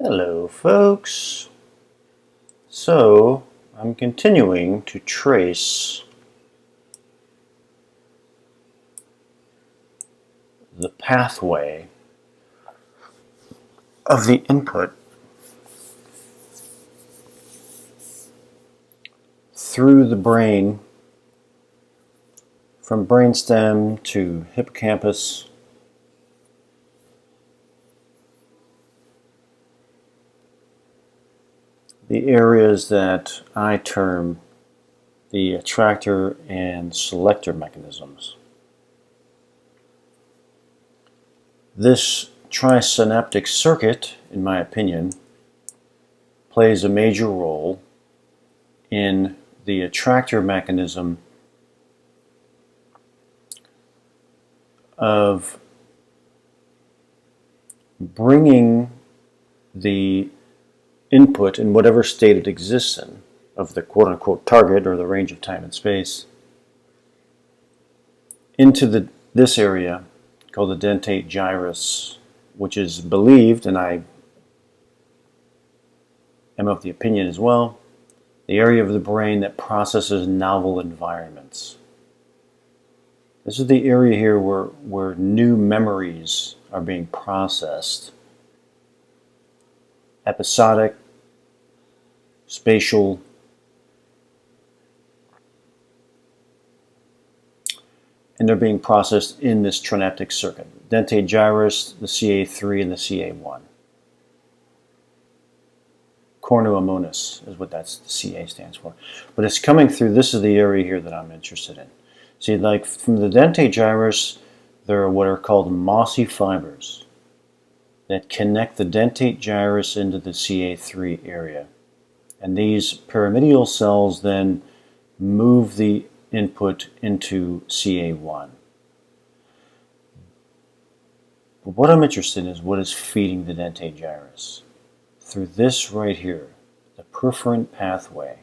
Hello folks. So I'm continuing to trace the pathway of the input through the brain from brainstem to hippocampus, the areas that I term the attractor and selector mechanisms. This trisynaptic circuit, in my opinion, plays a major role in the attractor mechanism of bringing the input in whatever state it exists in of the quote-unquote target or the range of time and space into this area called the Dente Gyrus, which is believed, and I am of the opinion as well, the area of the brain that processes novel environments. This is the area here where new memories are being processed. Episodic, spatial, and they're being processed in this trinaptic circuit. Dente Gyrus, the CA3, and the CA1. Cornu ammonis is what the CA stands for. But it's coming through, this is the area here that I'm interested in. See, like from the Dente Gyrus, there are what are called mossy fibers that connect the dentate gyrus into the CA3 area. And these pyramidal cells then move the input into CA1. But what I'm interested in is what is feeding the dentate gyrus. Through this right here, the perforant pathway,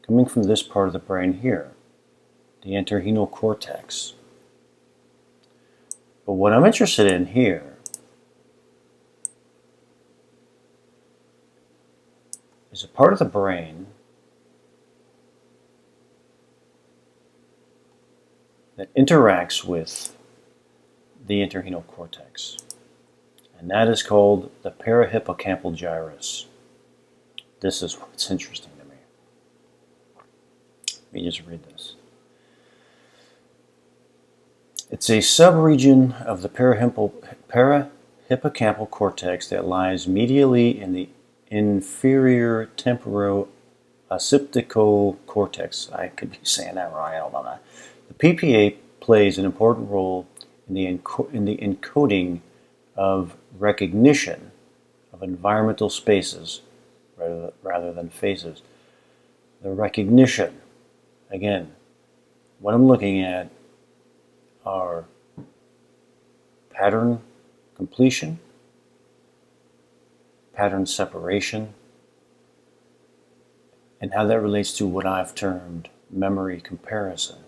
coming from this part of the brain here, the entorhinal cortex. But what I'm interested in here is a part of the brain that interacts with the entorhinal cortex. And that is called the Parahippocampal Gyrus. This is what's interesting to me. Let me just read this. It's a subregion of the parahippocampal cortex that lies medially in the inferior temporo-occipital cortex. I could be saying that wrong, I don't know that. The PPA plays an important role in the encoding of recognition of environmental spaces rather than faces. The recognition, again, what I'm looking at are pattern completion, pattern separation, and how that relates to what I've termed memory comparison.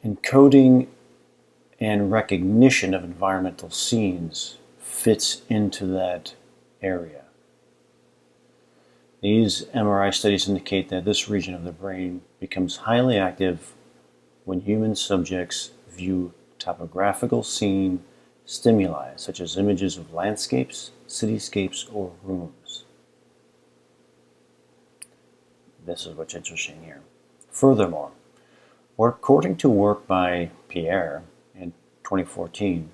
Encoding and recognition of environmental scenes fits into that area. These MRI studies indicate that this region of the brain becomes highly active when human subjects view topographical scene stimuli, such as images of landscapes, cityscapes, or rooms. This is what's interesting here. Furthermore, according to work by Pierre in 2014,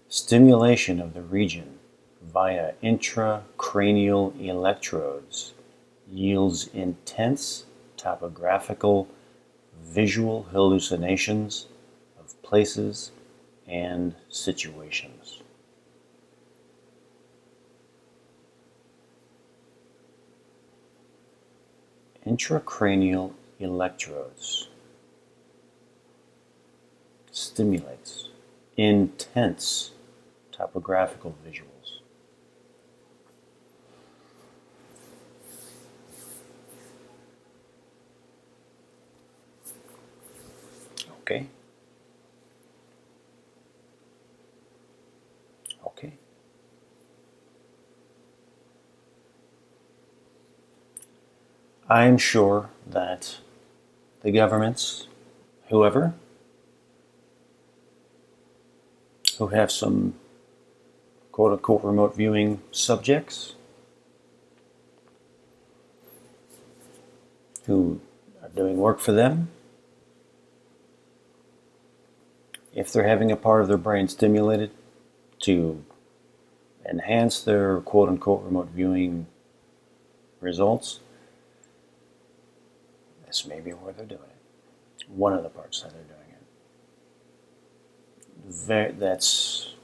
stimulation of the region via intracranial electrodes yields intense topographical visual hallucinations of places and situations. Intracranial electrodes stimulates intense topographical visuals. Okay. Okay. I'm sure that the governments, whoever, who have some quote-unquote remote viewing subjects, who are doing work for them, if they're having a part of their brain stimulated to enhance their quote-unquote remote viewing results, this may be where they're doing it. One of the parts that they're doing it. That's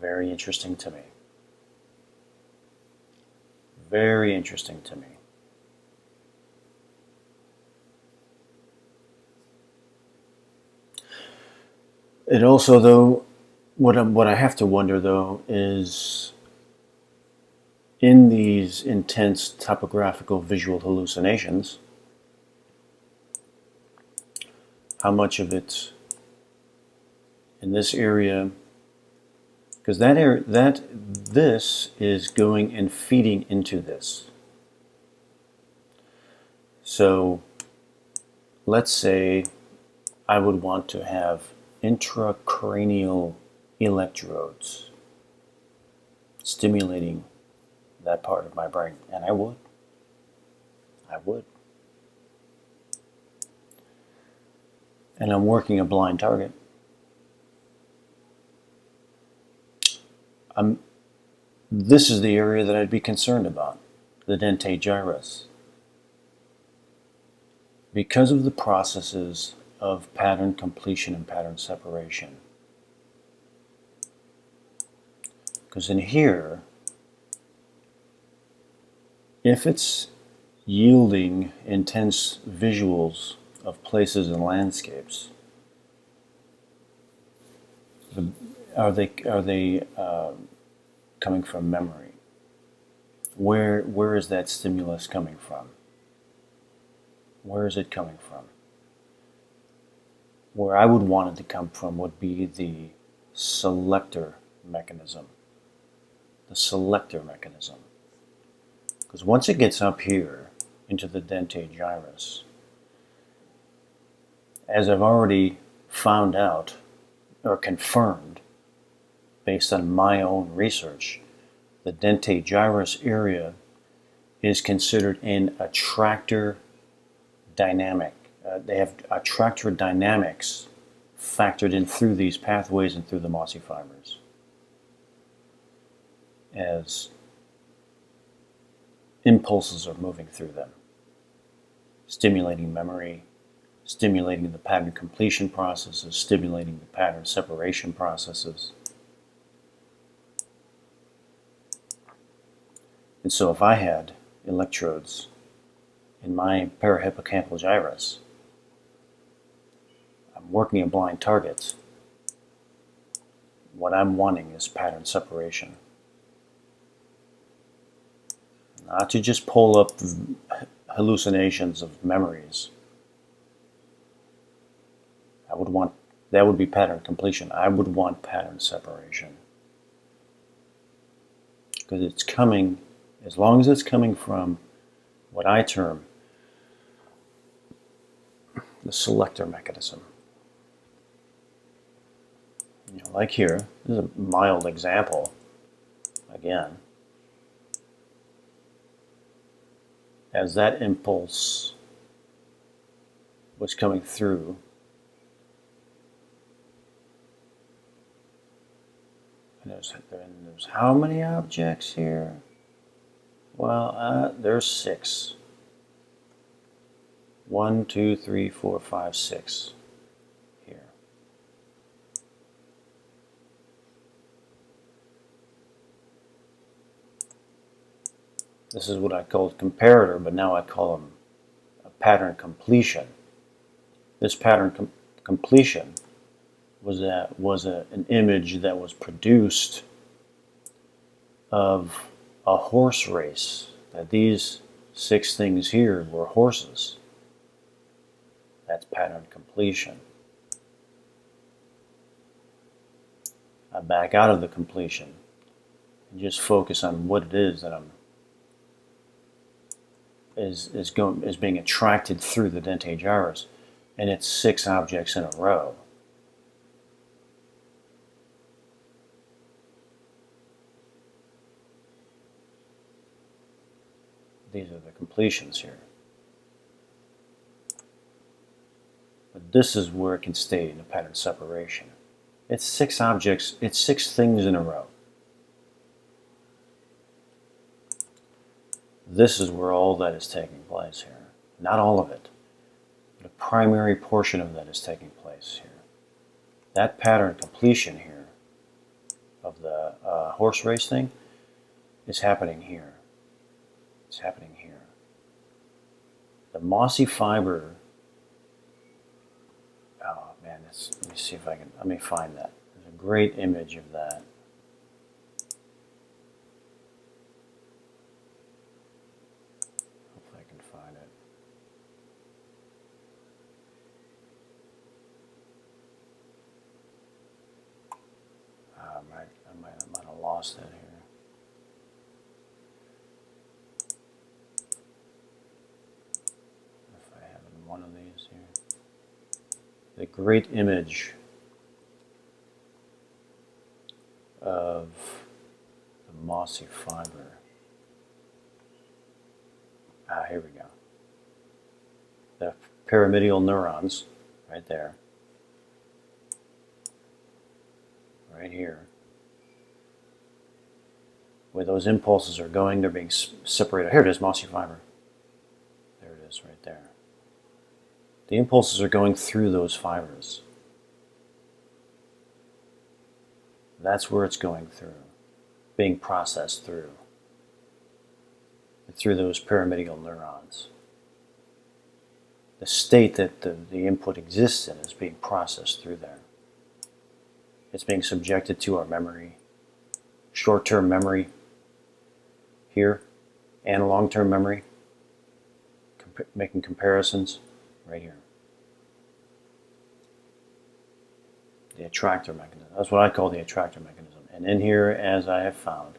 very interesting to me. Very interesting to me. It also, though, what I have to wonder, though, is in these intense topographical visual hallucinations, how much of it in this area, because this is going and feeding into this. So let's say I would want to have intracranial electrodes stimulating that part of my brain, and I would. And I'm working a blind target. This is the area that I'd be concerned about, the Dente Gyrus. Because of the processes of pattern completion and pattern separation. Because in here, if it's yielding intense visuals of places and landscapes, are they coming from memory? Where is that stimulus coming from? Where is it coming from? Where I would want it to come from would be the selector mechanism. The selector mechanism. Because once it gets up here into the Dente Gyrus, as I've already found out or confirmed based on my own research, the Dente Gyrus area is considered an attractor dynamic. They have attractor dynamics factored in through these pathways and through the mossy fibers as impulses are moving through them, stimulating memory, stimulating the pattern completion processes, stimulating the pattern separation processes. And so if I had electrodes in my parahippocampal gyrus, I'm working at blind targets. What I'm wanting is pattern separation. Not to just pull up hallucinations of memories. That would be pattern completion. I would want pattern separation. Because it's coming, as long as it's coming from what I term the selector mechanism. Like here, this is a mild example, again. As that impulse was coming through, and there's how many objects here? Well, there's 6. 1, 2, 3, 4, 5, 6 here. This is what I called comparator, but now I call them a pattern completion. This pattern completion was an image that was produced of a horse race. That these 6 things here were horses. That's pattern completion. I back out of the completion and just focus on what it is that I'm is being attracted through the Dente Gyrus, and it's 6 objects in a row. These are the completions here. But this is where it can stay in a pattern separation. It's 6 objects, it's 6 things in a row. This is where all that is taking place here. Not all of it, but a primary portion of that is taking place here. That pattern completion here of the horse race thing is happening here. It's happening here. The mossy fiber, oh man, let me see if I can, let me find that. There's a great image of that. Hopefully I can find it. I might have lost that here. One of these here. The great image of the mossy fiber. Here we go. The pyramidal neurons, right there. Right here. Where those impulses are going, they're being separated. Here it is, mossy fiber. There it is, right there. The impulses are going through those fibers. That's where it's going through, being processed through those pyramidal neurons. The state that the input exists in is being processed through there. It's being subjected to our memory, short-term memory here, and long-term memory, making comparisons right here. The attractor mechanism. That's what I call the attractor mechanism. And in here, as I have found,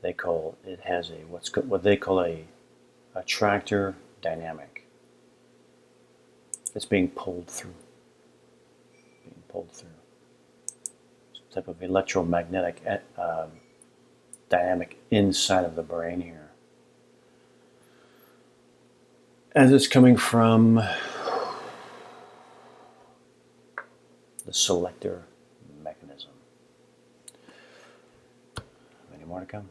it has what they call a attractor dynamic. It's being pulled through. Being pulled through. Some type of electromagnetic dynamic inside of the brain here. As it's coming from the selector mechanism. Any more to come?